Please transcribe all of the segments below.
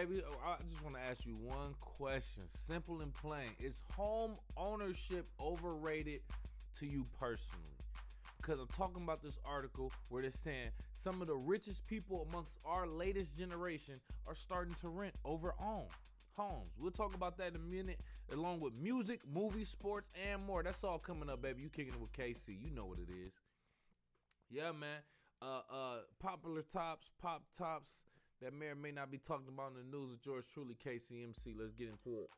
baby. I just want to ask you one question, simple and plain. Is home ownership overrated to you personally? Because I'm talking about this article where they're saying some of the richest people amongst our latest generation are starting to rent over own homes. We'll talk about that in a minute, along with music, movies, sports, and more. That's all coming up, baby. You kicking it with KC. You know what it is. Yeah, man. Popular tops, pop tops that may or may not be talked about in the news with George Truly, KCMC. Let's get into it.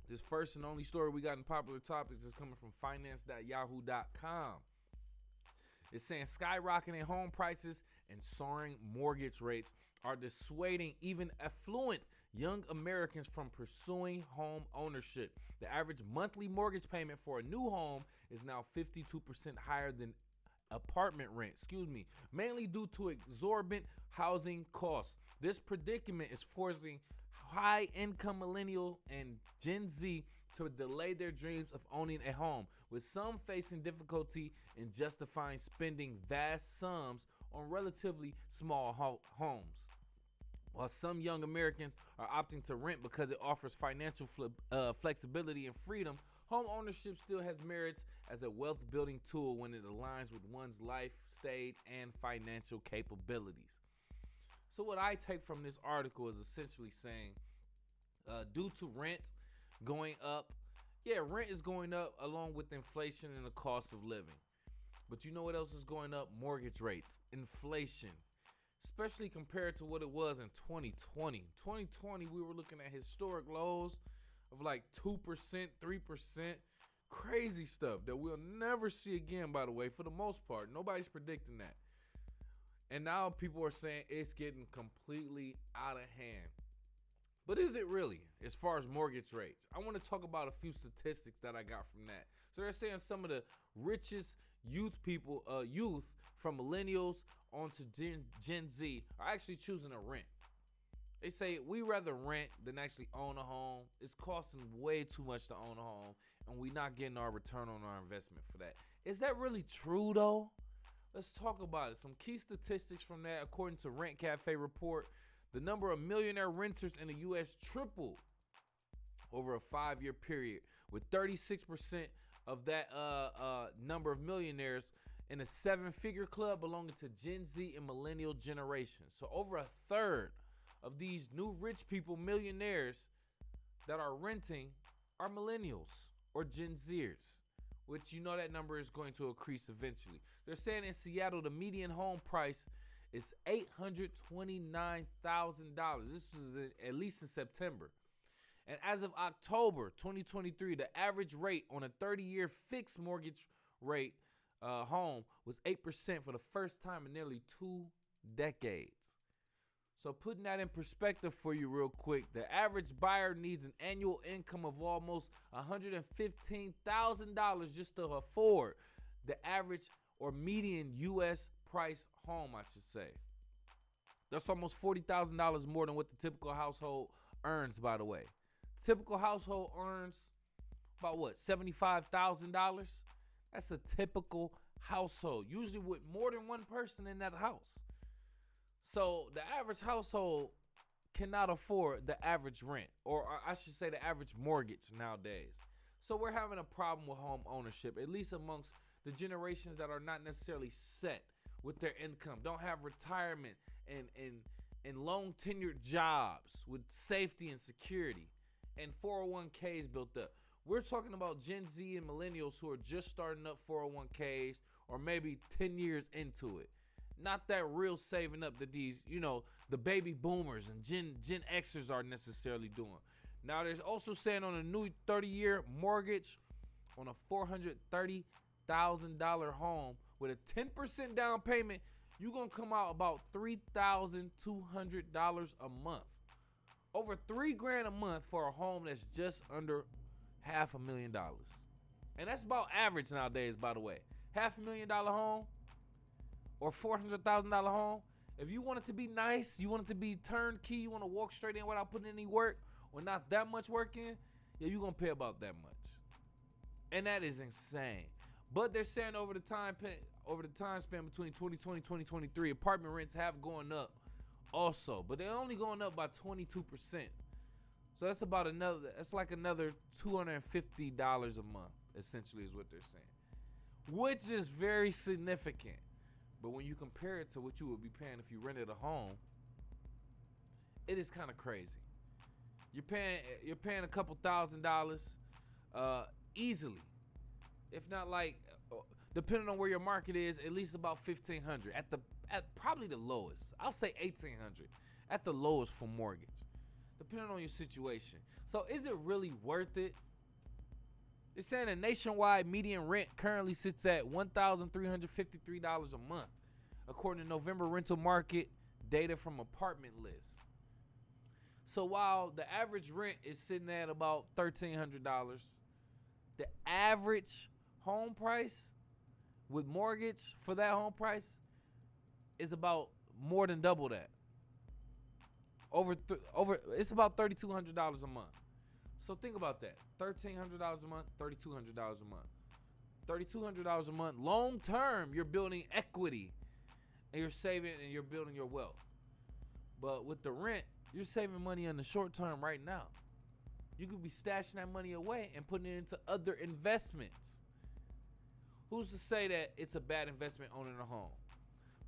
This first and only story we got in popular topics is coming from finance.yahoo.com. It's saying skyrocketing home prices and soaring mortgage rates are dissuading even affluent young Americans from pursuing home ownership. The average monthly mortgage payment for a new home is now 52% higher than apartment rent, mainly due to exorbitant housing costs. This predicament is forcing high-income millennial and Gen Z to delay their dreams of owning a home, with some facing difficulty in justifying spending vast sums on relatively small homes. While some young Americans are opting to rent because it offers financial flexibility and freedom, home ownership still has merits as a wealth building tool when it aligns with one's life stage and financial capabilities. So what I take from this article is essentially saying, due to rent going up, rent is going up along with inflation and the cost of living. But you know what else is going up? Mortgage rates, inflation, especially compared to what it was in 2020. 2020, we were looking at historic lows of like 2%, 3%. Crazy stuff that we'll never see again, by the way, for the most part. Nobody's predicting that. And now people are saying it's getting completely out of hand. But is it really, as far as mortgage rates? I want to talk about a few statistics that I got from that. So they're saying some of the richest youth from millennials onto Gen Z are actually choosing to rent. They say we rather rent than actually own a home. It's costing way too much to own a home, and we're not getting our return on our investment for that. Is that really true, though? Let's talk about it. Some key statistics from that. According to Rent Cafe report, the number of millionaire renters in the U.S. tripled over a 5-year period, with 36% of that number of millionaires in a 7-figure club belonging to Gen Z and millennial generation. So over a third of these new rich people, millionaires that are renting, are millennials or Gen Zers, which you know that number is going to increase eventually. They're saying in Seattle, the median home price is $829,000. This was at least in September. And as of October 2023, the average rate on a 30-year fixed mortgage rate home was 8% for the first time in nearly 2 decades. So putting that in perspective for you real quick, the average buyer needs an annual income of almost $115,000 just to afford the average or median U.S. price home, I should say. That's almost $40,000 more than what the typical household earns, by the way. The typical household earns about $75,000? That's a typical household, usually with more than one person in that house. So the average household cannot afford the average rent, or I should say the average mortgage nowadays. So we're having a problem with home ownership, at least amongst the generations that are not necessarily set with their income, don't have retirement and long tenured jobs with safety and security, and 401ks built up. We're talking about Gen Z and millennials who are just starting up 401ks or maybe 10 years into it. Not that real saving up that these, the baby boomers and Gen Xers are necessarily doing. Now, there's also saying on a new 30-year mortgage on a $430,000 home with a 10% down payment, you're going to come out about $3,200 a month. Over $3,000 a month for a home that's just under $500,000. And that's about average nowadays, by the way. $500,000 home or $400,000 home. If you want it to be nice, you want it to be turnkey, you want to walk straight in without putting any work or not that much work in, you're going to pay about that much. And that is insane. But they're saying over the time span between 2020 and 2023, apartment rents have gone up also, but they're only going up by 22%. So that's about another $250 a month, essentially, is what they're saying, which is very significant. But when you compare it to what you would be paying if you rented a home, it is kind of crazy. You're paying a couple $1,000 easily, if not like, depending on where your market is, at least about $1,500 at probably the lowest. I'll say $1,800 at the lowest for mortgage, depending on your situation. So is it really worth it? It's saying a nationwide median rent currently sits at $1,353 a month, according to November rental market data from Apartment List. So while the average rent is sitting at about $1,300, the average home price with mortgage for that home price is about more than double that. It's about $3,200 a month. So think about that. $1,300 a month, $3,200 a month. $3,200 a month. Long term, you're building equity and you're saving and you're building your wealth. But with the rent, you're saving money in the short term right now. You could be stashing that money away and putting it into other investments. Who's to say that it's a bad investment owning a home?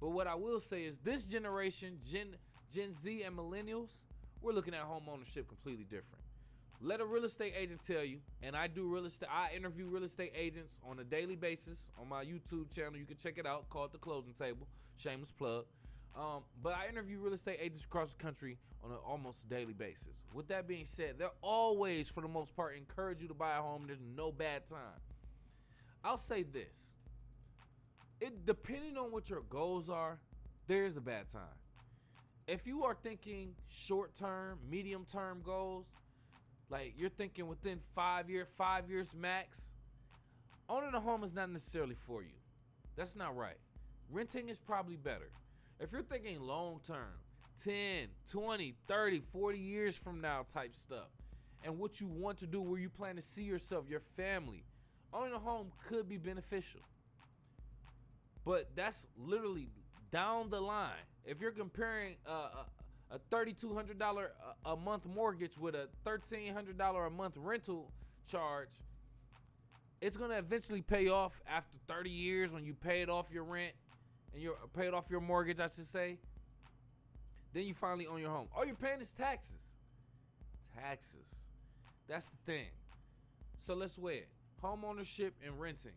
But what I will say is this generation, Gen Z and millennials, we're looking at home ownership completely different. Let a real estate agent tell you, and I do real estate. I interview real estate agents on a daily basis on my YouTube channel. You can check it out, called The Closing Table. Shameless plug. But I interview real estate agents across the country on an almost daily basis. With that being said, they're always, for the most part, encourage you to buy a home. There's no bad time. I'll say this. Depending on what your goals are, there is a bad time. If you are thinking short-term, medium-term goals, like you're thinking within 5 years max, owning a home is not necessarily for you. That's not right. Renting is probably better. If you're thinking long-term, 10, 20, 30, 40 years from now type stuff, and what you want to do, where you plan to see yourself, your family, owning a home could be beneficial. But that's literally down the line. If you're comparing a $3,200 a month mortgage with a $1,300 a month rental charge, it's gonna eventually pay off after 30 years when you paid off your rent and you paid off your mortgage, I should say. Then you finally own your home. All you're paying is taxes. Taxes. That's the thing. So let's weigh it. Home ownership and renting.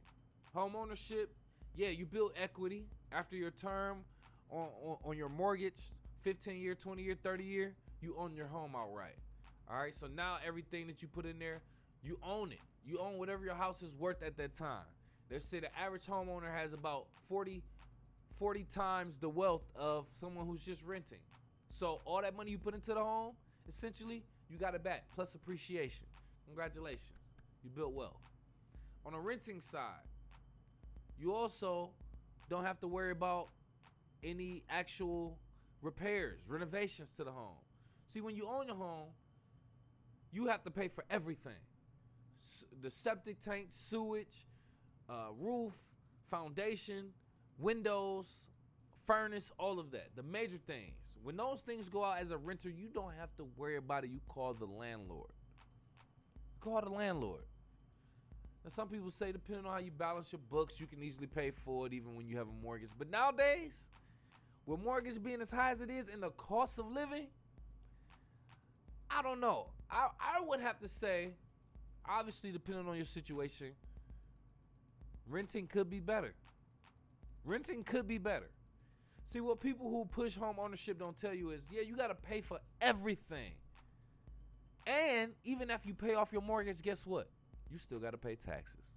Home ownership, yeah, you build equity after your term on your mortgage, 15 year, 20 year, 30 year, you own your home outright. All right, so now everything that you put in there, you own it. You own whatever your house is worth at that time. They say the average homeowner has about 40 times the wealth of someone who's just renting. So all that money you put into the home, essentially, you got it back, plus appreciation. Congratulations, you built wealth. On the renting side, you also don't have to worry about any actual repairs, renovations to the home. See, when you own your home, you have to pay for everything. The septic tank, sewage, roof, foundation, windows, furnace, all of that. The major things. When those things go out as a renter, you don't have to worry about it. You call the landlord. Call the landlord. Now, some people say, depending on how you balance your books, you can easily pay for it even when you have a mortgage. But nowadays, with mortgage being as high as it is and the cost of living, I don't know. I would have to say, obviously, depending on your situation, renting could be better. Renting could be better. See, what people who push home ownership don't tell you is, yeah, you got to pay for everything. And even if you pay off your mortgage, guess what? You still got to pay taxes.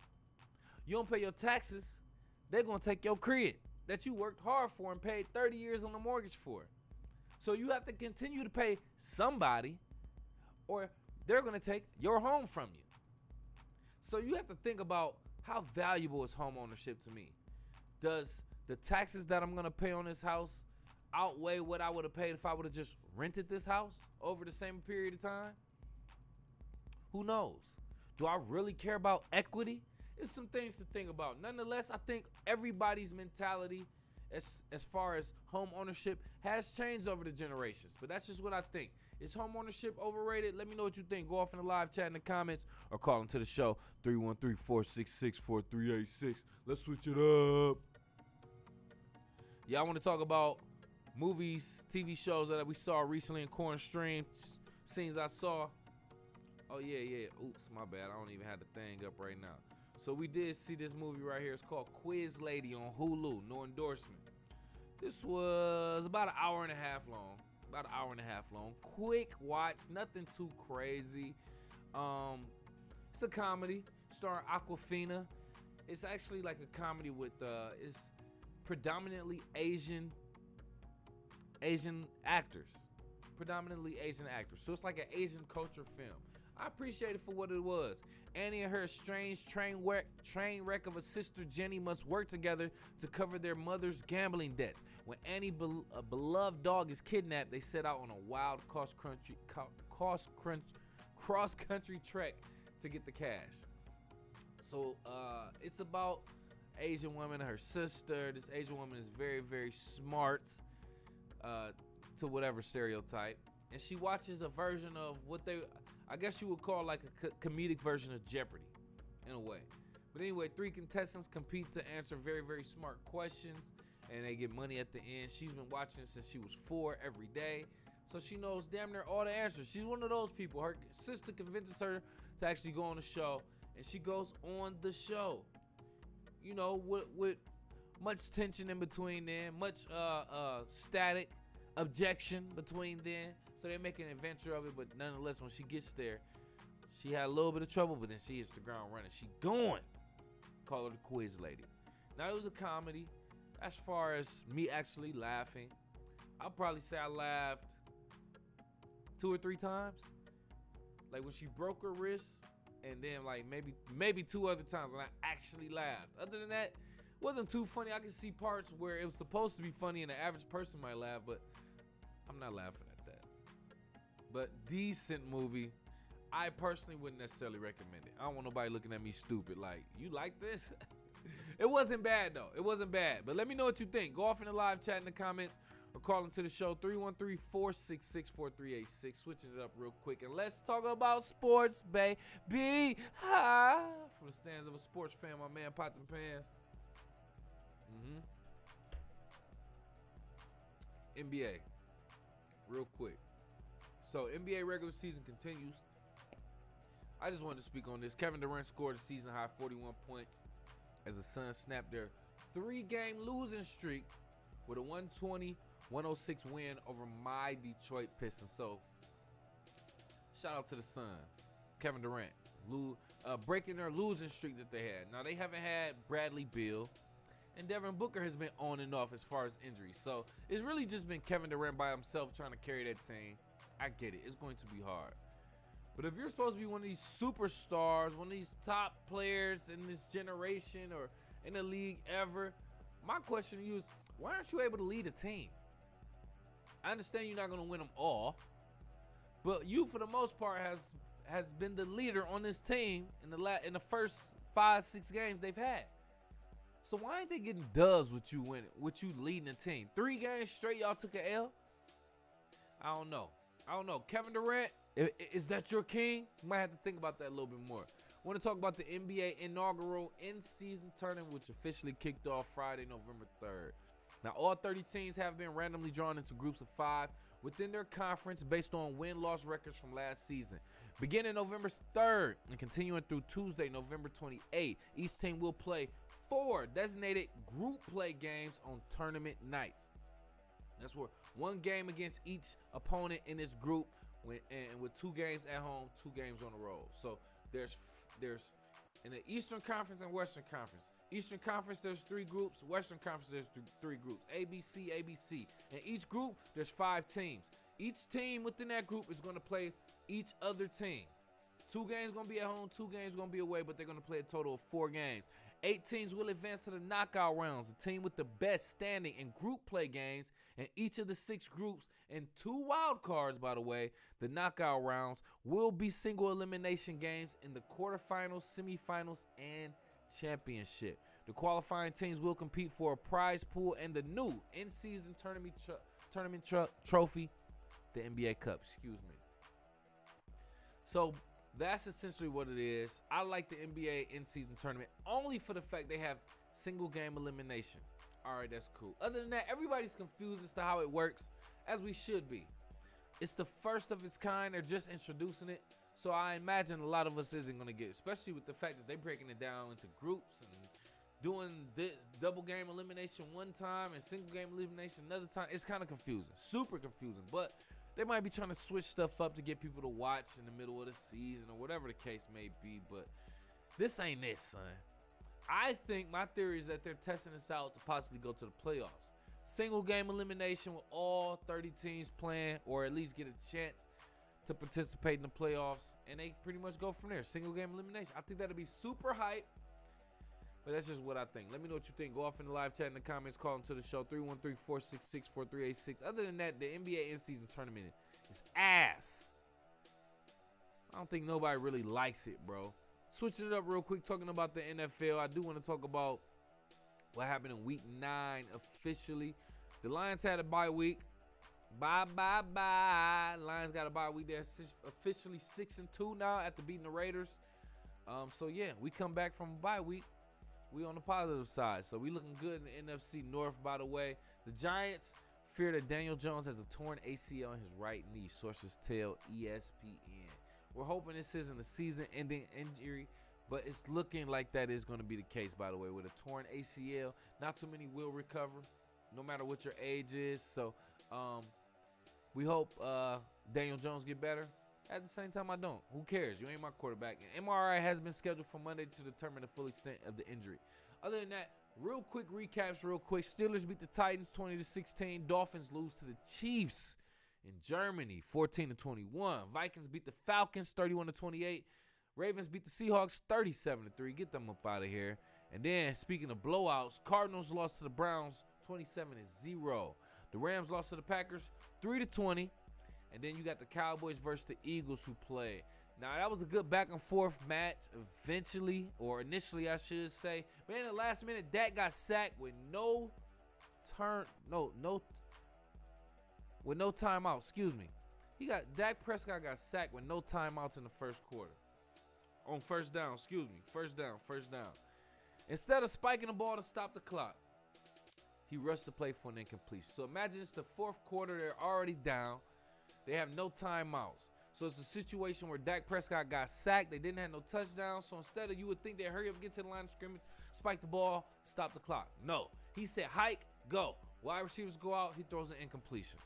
You don't pay your taxes, they're going to take your crib that you worked hard for and paid 30 years on the mortgage for. So you have to continue to pay somebody, or they're going to take your home from you. So you have to think about, how valuable is home ownership to me? Does the taxes that I'm going to pay on this house outweigh what I would have paid if I would have just rented this house over the same period of time? Who knows? Do I really care about equity? It's some things to think about. Nonetheless, I think everybody's mentality as far as home ownership has changed over the generations. But that's just what I think. Is home ownership overrated? Let me know what you think. Go off in the live chat in the comments or call into the show 313-466-4386. Let's switch it up. Yeah, I want to talk about movies, TV shows that we saw recently in Corn Stream. Scenes I saw. Oh, yeah. Oops, my bad. I don't even have the thing up right now. So we did see this movie right here. It's called Quiz Lady on Hulu. No endorsement. This was about an hour and a half long. Quick watch. Nothing too crazy. It's a comedy starring Aquafina. It's actually like a comedy with it's predominantly Asian actors. So it's like an Asian culture film. I appreciate it for what it was. Annie and her strange train wreck of a sister Jenny must work together to cover their mother's gambling debts. When Annie's beloved dog is kidnapped, they set out on a wild cross-country trek to get the cash. So it's about Asian woman and her sister. This Asian woman is very, very smart to whatever stereotype. And she watches a version of what I guess you would call like a comedic version of Jeopardy in a way. But anyway, 3 contestants compete to answer very, very smart questions, and they get money at the end. She's been watching since she was 4 every day, so she knows damn near all the answers. She's one of those people. Her sister convinces her to actually go on the show, and she goes on the show. You know, with much tension in between them, much static, objection between them. So they make an adventure of it, but nonetheless, when she gets there, she had a little bit of trouble, but then she hits the ground running. She going. Call her the Quiz Lady. Now, it was a comedy. As far as me actually laughing, I'll probably say I laughed 2 or 3 times. Like when she broke her wrist, and then like maybe 2 other times when I actually laughed. Other than that, it wasn't too funny. I could see parts where it was supposed to be funny and the average person might laugh, but I'm not laughing at that. But decent movie. I personally wouldn't necessarily recommend it. I don't want nobody looking at me stupid like, you like this? It wasn't bad though. It wasn't bad. But let me know what you think. Go off in the live chat in the comments or call into the show 313-466-4386. Switching it up real quick. And let's talk about sports, baby. Ha! From the stands of a sports fan, my man Pots and Pans. NBA. Real quick. So NBA regular season continues. I just wanted to speak on this. Kevin Durant scored a season high 41 points as the Suns snapped their 3-game losing streak with a 120-106 win over my Detroit Pistons. So shout out to the Suns. Kevin Durant breaking their losing streak that they had. Now they haven't had Bradley Beal, and Devin Booker has been on and off as far as injuries. So it's really just been Kevin Durant by himself trying to carry that team. I get it. It's going to be hard. But if you're supposed to be one of these superstars, one of these top players in this generation or in the league ever, my question to you is, why aren't you able to lead a team? I understand you're not going to win them all, but you, for the most part, has been the leader on this team in the first 5-6 games they've had. So why ain't they getting dubs with you winning, with you leading the team? 3 games straight, y'all took an L? I don't know. Kevin Durant, is that your king? You might have to think about that a little bit more. I want to talk about the NBA inaugural in-season tournament, which officially kicked off Friday, November 3rd. Now, all 30 teams have been randomly drawn into groups of 5 within their conference based on win-loss records from last season. Beginning November 3rd and continuing through Tuesday, November 28th, each team will play 4 designated group play games on tournament nights. That's where 1 game against each opponent in this group, and with 2 games at home, 2 games on the road. So there's in the Eastern Conference and Western Conference. Eastern Conference, there's 3 groups. Western Conference, there's 3 groups. ABC, ABC. In each group, there's 5 teams. Each team within that group is going to play each other team. 2 games going to be at home, 2 games going to be away, but they're going to play a total of 4 games. 8 teams will advance to the knockout rounds. The team with the best standing in group play games in each of the 6 groups and 2 wild cards, by the way, the knockout rounds will be single elimination games in the quarterfinals, semifinals, and championship. The qualifying teams will compete for a prize pool and the new in-season tournament trophy, the NBA Cup. Excuse me. So that's essentially what it is. I like the NBA in-season tournament only for the fact they have single game elimination. All right, that's cool. Other than that, everybody's confused as to how it works, as we should be. It's the first of its kind. They're just introducing it. So I imagine a lot of us isn't going to get it, especially with the fact that they're breaking it down into groups and doing this double game elimination one time and single game elimination another time. It's kind of confusing, super confusing. But they might be trying to switch stuff up to get people to watch in the middle of the season or whatever the case may be. But this ain't it, son. I think my theory is that they're testing this out to possibly go to the playoffs. Single game elimination with all 30 teams playing, or at least get a chance to participate in the playoffs, and they pretty much go from there. Single game elimination. I think that'd be super hype, but that's just what I think. Let me know what you think. Go off in the live chat in the comments. Call into the show 313-466-4386. Other than that, the NBA in-season tournament is ass. I don't think nobody really likes it, bro. Switching it up real quick, talking about the NFL. I do want to talk about what happened in week 9 officially. The Lions had a bye week. Bye. Lions got a bye week. They're officially 6-2 now after beating the Raiders. So yeah, we come back from a bye week. We on the positive side. So we looking good in the NFC North, by the way. The Giants fear that Daniel Jones has a torn ACL in his right knee. Sources tell ESPN. We're hoping this isn't a season-ending injury, but it's looking like that is going to be the case, by the way. With a torn ACL, not too many will recover, no matter what your age is. So we hope Daniel Jones get better. At the same time, I don't. Who cares? You ain't my quarterback. An MRI has been scheduled for Monday to determine the full extent of the injury. Other than that, real quick recaps, real quick. Steelers beat the Titans 20-16. Dolphins lose to the Chiefs in Germany 14-21. Vikings beat the Falcons 31-28. Ravens beat the Seahawks 37-3. Get them up out of here. And then, speaking of blowouts, Cardinals lost to the Browns 27-0. The Rams lost to the Packers 3-20. And then you got the Cowboys versus the Eagles who played. Now, that was a good back and forth match eventually, or initially, I should say. But in the last minute, Dak got sacked with no timeout. Excuse me. Dak Prescott got sacked with no timeouts in the first quarter. On first down, first down. Instead of spiking the ball to stop the clock, he rushed the play for an incompletion. So imagine it's the fourth quarter, they're already down. They have no timeouts. So it's a situation where Dak Prescott got sacked. They didn't have no touchdowns. So instead of, you would think they'd hurry up, get to the line of scrimmage, spike the ball, stop the clock. No. He said, hike, go. Wide receivers go out. He throws an incompletion.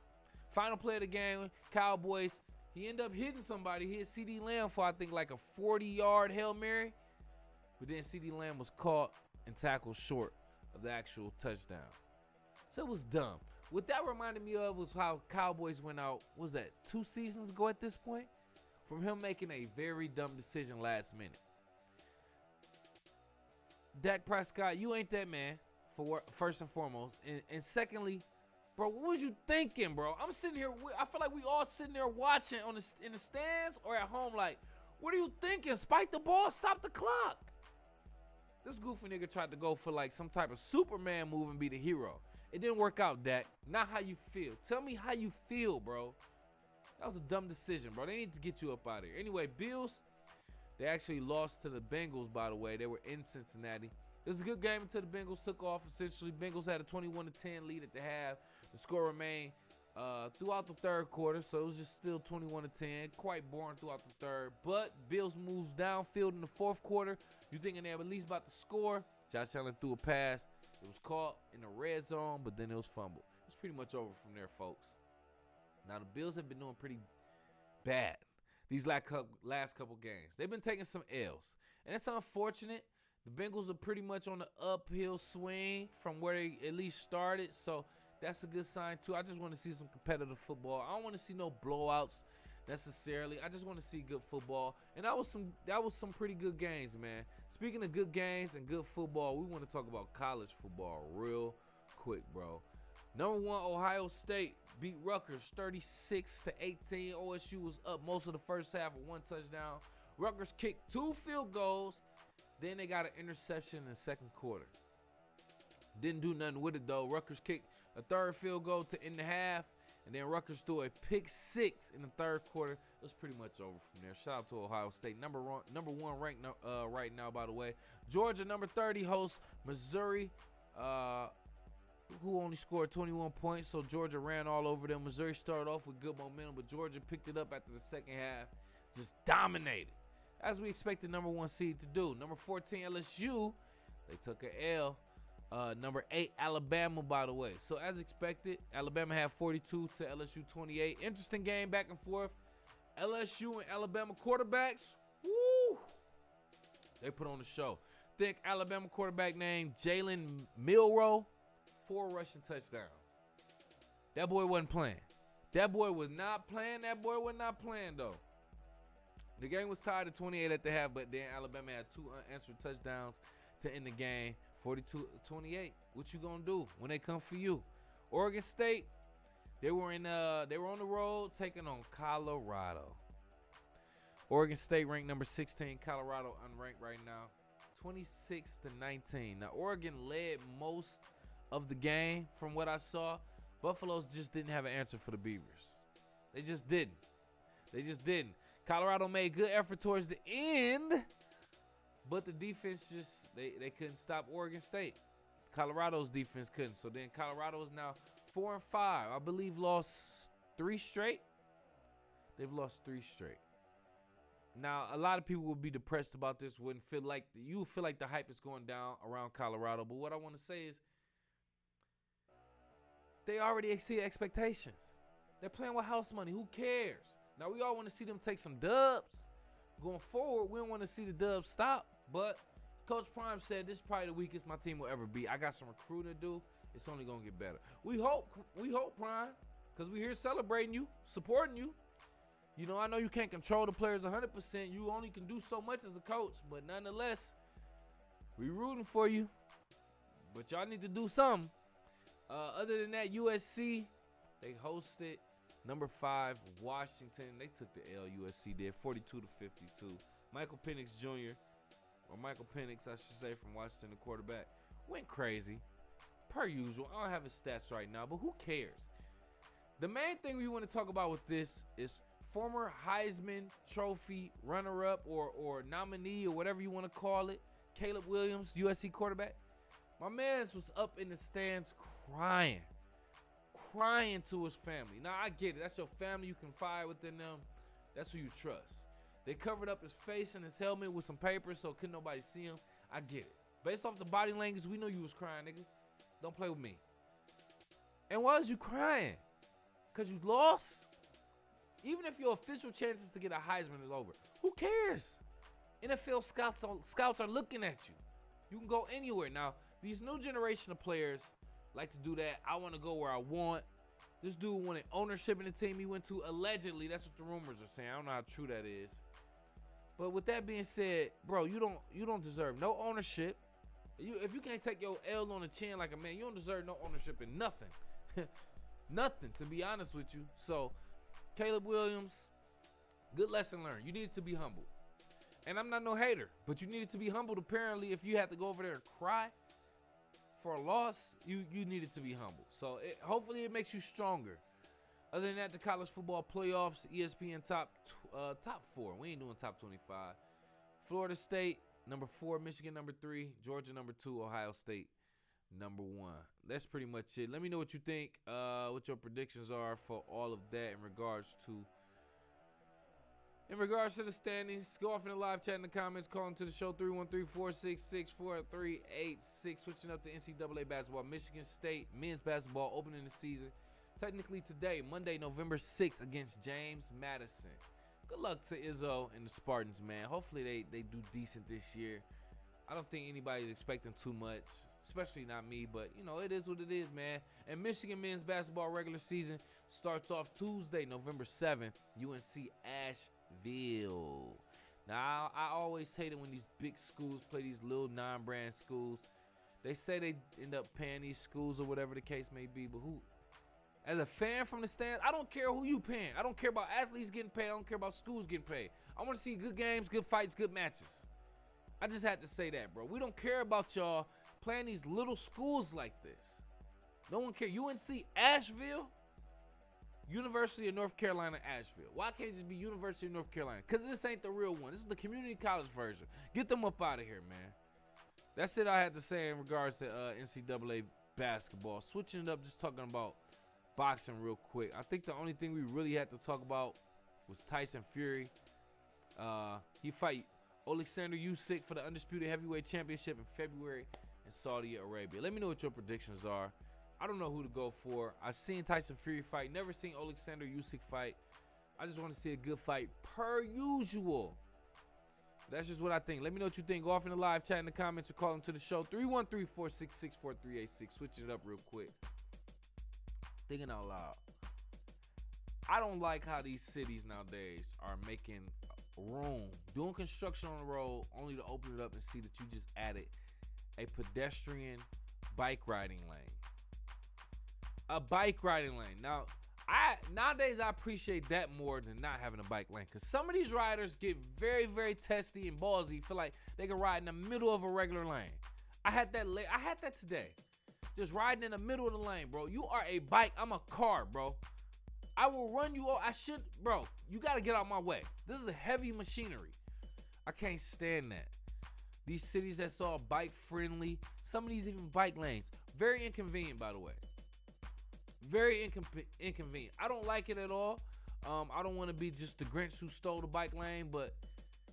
Final play of the game, Cowboys. He ended up hitting somebody. He hit CeeDee Lamb for, I think, like a 40-yard Hail Mary. But then CeeDee Lamb was caught and tackled short of the actual touchdown. So it was dumb. What that reminded me of was how Cowboys went out, what was that, 2 seasons ago at this point? From him making a very dumb decision last minute. Dak Prescott, you ain't that man, first and foremost. And secondly, bro, what was you thinking, bro? I'm sitting here, I feel like we all sitting there watching in the stands or at home like, what are you thinking? Spike the ball, stop the clock. This goofy nigga tried to go for like some type of Superman move and be the hero. It didn't work out, Dak. Not how you feel. Tell me how you feel, bro. That was a dumb decision, bro. They need to get you up out of here. Anyway, Bills, they actually lost to the Bengals, by the way. They were in Cincinnati. It was a good game until the Bengals took off, essentially. Bengals had a 21-10 lead at the half. The score remained throughout the third quarter, so it was just still 21-10. Quite boring throughout the third. But Bills moves downfield in the fourth quarter. You thinking they were at least about to score. Josh Allen threw a pass. It was caught in the red zone, but then it was fumbled. It's pretty much over from there, folks. Now, the Bills have been doing pretty bad these last couple games. They've been taking some L's, and it's unfortunate. The Bengals are pretty much on the uphill swing from where they at least started, so that's a good sign, too. I just want to see some competitive football. I don't want to see no blowouts necessarily. I just want to see good football, and that was some pretty good games, man. Speaking of good games and good football, we want to talk about college football real quick, bro. Number 1, Ohio State beat Rutgers 36-18. OSU was up most of the first half with 1 touchdown. Rutgers kicked 2 field goals. Then they got an interception in the second quarter. Didn't do nothing with it, though. Rutgers kicked a third field goal to end the half, and then Rutgers threw a pick six in the third quarter. It was pretty much over from there. Shout out to Ohio State. Number one ranked right now, by the way. Georgia, number 30, hosts Missouri, who only scored 21 points, so Georgia ran all over them. Missouri started off with good momentum, but Georgia picked it up after the second half, just dominated, as we expected number 1 seed to do. Number 14, LSU, they took an L. Number 8, Alabama, by the way. So as expected, Alabama had 42 to LSU 28. Interesting game back and forth. LSU and Alabama quarterbacks, woo, they put on the show. Think Alabama quarterback named Jalen Milroe, 4 rushing touchdowns. That boy wasn't playing. That boy was not playing. Though. The game was tied at 28 at the half, but then Alabama had 2 unanswered touchdowns to end the game, 42-28. What you gonna do when they come for you? Oregon State, they were on the road taking on Colorado. Oregon State ranked number 16, Colorado unranked right now, 26-19. Now Oregon led most of the game from what I saw. Buffaloes just didn't have an answer for the Beavers. They just didn't. Colorado made good effort towards the end, but the defense just, they couldn't stop Oregon State. Colorado's defense couldn't. So then Colorado is now 4-5. I believe lost 3 straight. They've lost 3 straight. Now, a lot of people will be depressed about this. You feel like the hype is going down around Colorado. But what I want to say is they already exceed expectations. They're playing with house money. Who cares? Now, we all want to see them take some dubs. Going forward, we don't want to see the dubs stop. But Coach Prime said this is probably the weakest my team will ever be. I got some recruiting to do. It's only going to get better. We hope, Prime, because we're here celebrating you, supporting you. You know, I know you can't control the players 100%. You only can do so much as a coach. But nonetheless, we rooting for you. But y'all need to do something. Other than that, USC, they hosted number 5, Washington. They took the L. USC did 42-52. Michael Penix Jr., or Michael Penix, I should say, from Washington, the quarterback, went crazy. Per usual. I don't have his stats right now, but who cares? The main thing we want to talk about with this is former Heisman Trophy runner-up or nominee or whatever you want to call it, Caleb Williams, USC quarterback. My man was up in the stands crying to his family. Now, I get it. That's your family. You confide within them. That's who you trust. They covered up his face and his helmet with some papers so couldn't nobody see him. I get it. Based off the body language, we know you was crying, nigga. Don't play with me. And why was you crying? Because you lost? Even if your official chances to get a Heisman is over, who cares? NFL scouts are looking at you. You can go anywhere. Now, these new generation of players like to do that. I want to go where I want. This dude wanted ownership in the team he went to. Allegedly, that's what the rumors are saying. I don't know how true that is. But with that being said, bro, you don't deserve no ownership. If you can't take your L on the chin like a man, you don't deserve no ownership in nothing. Nothing, to be honest with you. So, Caleb Williams, good lesson learned. You needed to be humble. And I'm not no hater, but you needed to be humbled. Apparently, if you had to go over there and cry for a loss, you needed to be humble. So, hopefully it makes you stronger. Other than that, the college football playoffs, ESPN top 4. We ain't doing top 25. Florida State, number 4. Michigan, number 3. Georgia, number 2. Ohio State, number 1. That's pretty much it. Let me know what you think, what your predictions are for all of that in regards to the standings. Go off in the live chat in the comments. Call into the show 313-466-4386. Switching up to NCAA basketball. Michigan State men's basketball opening the season. Technically today, Monday, November 6th against James Madison. Good luck to Izzo and the Spartans, man. Hopefully they do decent this year. I don't think anybody's expecting too much, especially not me, but, you know, it is what it is, man. And Michigan men's basketball regular season starts off Tuesday, November 7th, UNC Asheville. Now, I always hate it when these big schools play these little non-brand schools. They say they end up paying these schools or whatever the case may be, but who? As a fan from the stands, I don't care who you paying. I don't care about athletes getting paid. I don't care about schools getting paid. I want to see good games, good fights, good matches. I just had to say that, bro. We don't care about y'all playing these little schools like this. No one cares. UNC Asheville, University of North Carolina, Asheville. Why can't it just be University of North Carolina? Because this ain't the real one. This is the community college version. Get them up out of here, man. That's it I had to say in regards to NCAA basketball. Switching it up, just talking about boxing real quick. I think the only thing we really had to talk about was Tyson Fury. He fight Alexander Usyk for the undisputed heavyweight championship in February in Saudi Arabia. Let me know what your predictions are. I don't know who to go for. I've seen Tyson Fury fight, never seen Alexander Usyk fight. I just want to see a good fight per usual. That's just what I think. Let me know what you think. Go off in the live chat in the comments or call them to the show. 313-466-4386. Switching it up real quick. Thinking out loud. I don't like how these cities nowadays are making room, doing construction on the road, only to open it up and see that you just added a pedestrian bike riding lane. A bike riding lane. Now, nowadays I appreciate that more than not having a bike lane, because some of these riders get very, very testy and ballsy, feel like they can ride in the middle of a regular lane. I had that today. Just riding in the middle of the lane, bro. You are a bike. I'm a car, bro. I will run you over. Bro, you got to get out my way. This is a heavy machinery. I can't stand that. These cities that's all bike friendly, some of these even bike lanes, very inconvenient, by the way. Very inconvenient. I don't like it at all. I don't want to be just the Grinch who stole the bike lane, but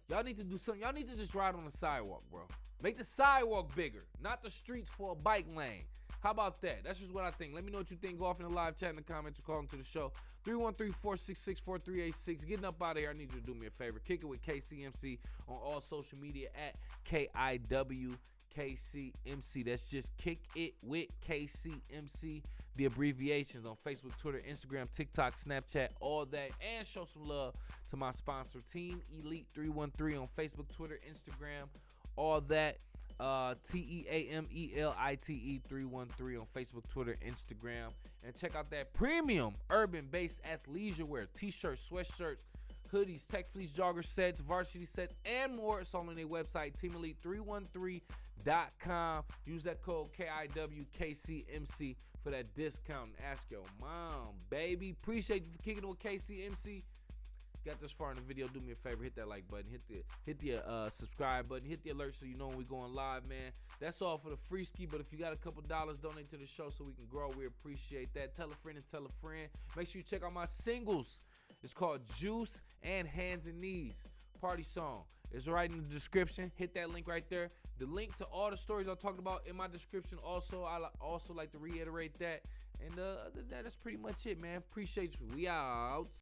y'all need to do something. Y'all need to just ride on the sidewalk, bro. Make the sidewalk bigger, not the streets for a bike lane. How about that? That's just what I think. Let me know what you think. Go off in the live chat in the comments or call them to the show. 313-466-4386. Getting up out of here, I need you to do me a favor. Kick it with KCMC on all social media at KIWKCMC. That's just Kick It with KCMC. The abbreviations on Facebook, Twitter, Instagram, TikTok, Snapchat, all that. And show some love to my sponsor, Team Elite 313 on Facebook, Twitter, Instagram, all that. TEAMELITE 313 on Facebook, Twitter, Instagram. And check out that premium urban-based athleisure wear, t-shirts, sweatshirts, hoodies, tech fleece jogger sets, varsity sets, and more. It's all on their website, teamelite313.com. Use that code KIWKCMC for that discount and ask your mom, baby. Appreciate you for kicking it with KCMC. Got this far in the video, do me a favor, hit that like button, hit the subscribe button, hit the alert so you know when we going live, man. That's all for the free ski, but if you got a couple dollars, donate to the show so we can grow. We appreciate that. Tell a friend and tell a friend. Make sure you check out my singles. It's called Juice and Hands and Knees. Party song. It's right in the description. Hit that link right there. The link to all the stories I talked about in my description. Also, I also like to reiterate that. And other than that, that's pretty much it, man. Appreciate you. We out.